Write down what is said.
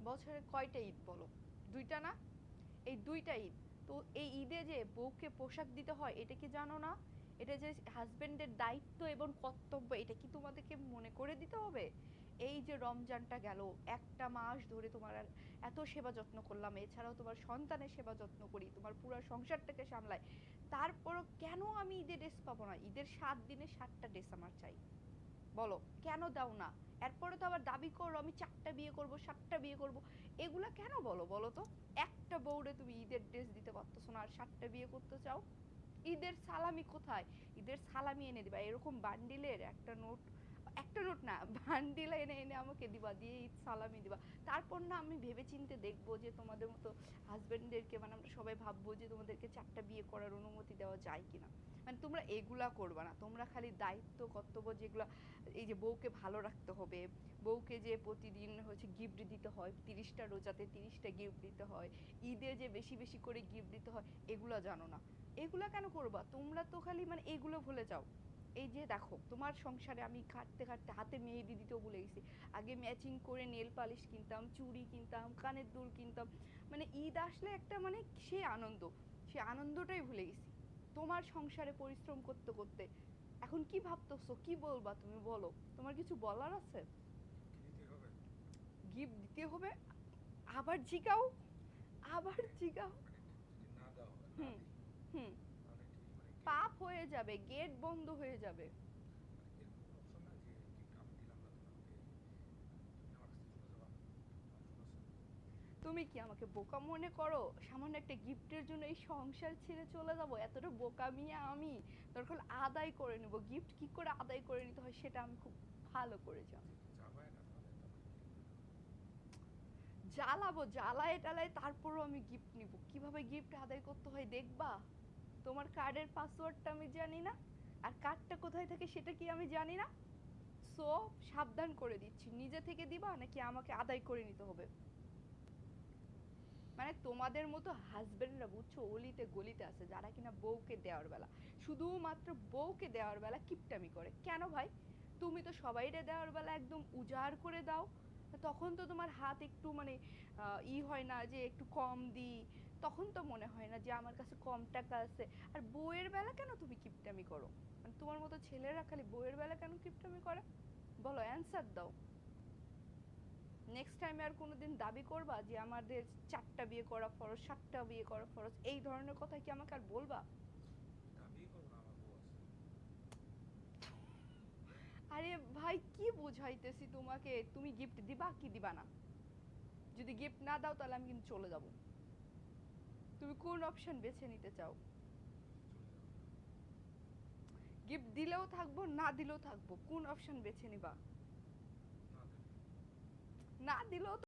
বছরে কয়টা ঈদ বলো? দুইটা না? এই দুইটা ঈদ। তো এই ঈদে যে বউকে পোশাক দিতে হয় এটা কি জানো না? এটা যে হাজবেন্ডের দায়িত্ব এবং কর্তব্য, এটা কি তোমাদেরকে মনে করে দিতে হবে? এই যে রমজানটা গেল, একটা মাস ধরে তোমার আর এত সেবা যত্ন করলাম, এছাড়াও তোমার সন্তানের সেবা যত্ন করি, তোমার পুরো সংসারটাকে সামলাই, তারপরও কেন আমি ঈদের ড্রেস পাবো না? ঈদের 7 দিনে 7টা ড্রেস আমার চাই। বলো কেন দাও না? এরপরে তো আবার দাবি করো আমি 4টা বিয়ে করব, 7টা বিয়ে করব। এগুলা কেন বলো বলো তো? একটা বউরে তুমি ঈদের ড্রেস দিতে পারতেছো না আর 7টা বিয়ে করতে চাও? ঈদের সালামি কোথায়? ঈদের সালামি এনে দিবা এরকম বান্ডিলের একটা নোট, একটা নোট না, বান্ডিল এনে এনে আমাকে দিবা, দিয়ে ঈদ সালামি দিবা। তারপর না আমি ভেবেচিন্তে দেখবো যে তোমাদের মতো হাজবেন্ডদেরকে, মানে আমরা সবাই ভাববো যে তোমাদেরকে 4টা বিয়ে করার অনুমতি দেওয়া যায় কিনা। মানে তোমরা এগুলা করবা না, তোমরা খালি দায়িত্ব কর্তব্য যেগুলো, এই যে বউকে ভালো রাখতে হবে, বউকে যে প্রতিদিন হচ্ছে গিফট দিতে হয়, 30টা রোজাতে 30টা গিফট দিতে হয়, ঈদে যে বেশি বেশি করে গিফট দিতে হয়, এগুলা জানো না। এগুলা কেন করবা তোমরা? তো খালি মানে এগুলো ভুলে যাও। এই যে দেখো তোমার সংসারে আমি খাটতে খাটতে হাতে মেহেদি দিতেও ভুলে গেছি। আগে ম্যাচিং করে নেল পালিশ কিনতাম, চুড়ি কিনতাম, কানের দুল কিনতাম, মানে ঈদ আসলে একটা মানে সে আনন্দ, সে আনন্দটাই ভুলে গেছি তোমার সংসারে পরিশ্রম করতে করতে। এখন কি ভাবতেছো, কি বলবা তুমি বলো? তোমার কিছু বলার আছে? গিফট দিতে হবে? আবার জিগাও, আবার জিগাও। হুম, হুম। পাপ হয়ে যাবে, গেট বন্ধ হয়ে যাবে। তুমি কি আমাকে বোকা মনে করো? সামান্য একটা গিফটের জন্য এই সংসার ছেড়ে চলে যাব? এতটা বোকা মিয়া আমি? দরকার আদায় করে নেব, গিফট কি করে আদায় করে নিতে হয় সেটা আমি খুব ভালো করে জানি। জ্বালাবো, জ্বালায় টালায় তারপরও আমি গিফট নিব। কিভাবে গিফট আদায় করতে হয় দেখবা? তোমার কার্ডের পাসওয়ার্ডটা আমি জানি না, আর কার্ডটা কোথায় থাকে সেটা কি আমি জানি না? সো সাবধান করে দিচ্ছি, নিজে থেকে দিবা নাকি আমাকে আদায় করে নিতে হবে? মানে তোমাদের মতো হাজবেন্ডরা বুঝছো অলিতে গলিতে আছে, যারা কিনা বউকে দেওয়ার বেলা, শুধুমাত্র বউকে দেওয়ার বেলা কিপটামি করে। কেন ভাই? তুমি তো সবাইরে দেওয়ার বেলা একদম উজাড় করে দাও, তখন তো তোমার হাত একটু মানে হয় না যে একটু কম দিই? তখন তো মনে হয় না যে আমার কাছে কম টাকা আছে। আর বউয়ের বেলা কেন তুমি কিপটামি করো? মানে তোমার মতো ছেলেরা খালি বউয়ের বেলা কেন কিপটামি করে? বলো, অ্যান্সার দাও। নেক্সট টাইমে আর কোনোদিন দাবি করবা যে আমাদের 4টা বিয়ে করা ফরজ, 7টা বিয়ে করা ফরজ, এই ধরনের কথা কি আমাকে আর বলবা? আরে ভাই কি বুঝাইতেছি তোমাকে? তুমি গিফট দিবা কি দিবা না? যদি গিফট না দাও তাহলে আমি কিন্তু চলে যাব। তুমি কোন অপশন বেছে নিতে চাও? গিফট দিলেও থাকবো, না দিলেও থাকবো, কোন অপশন বেছে নিবা? না দিলেও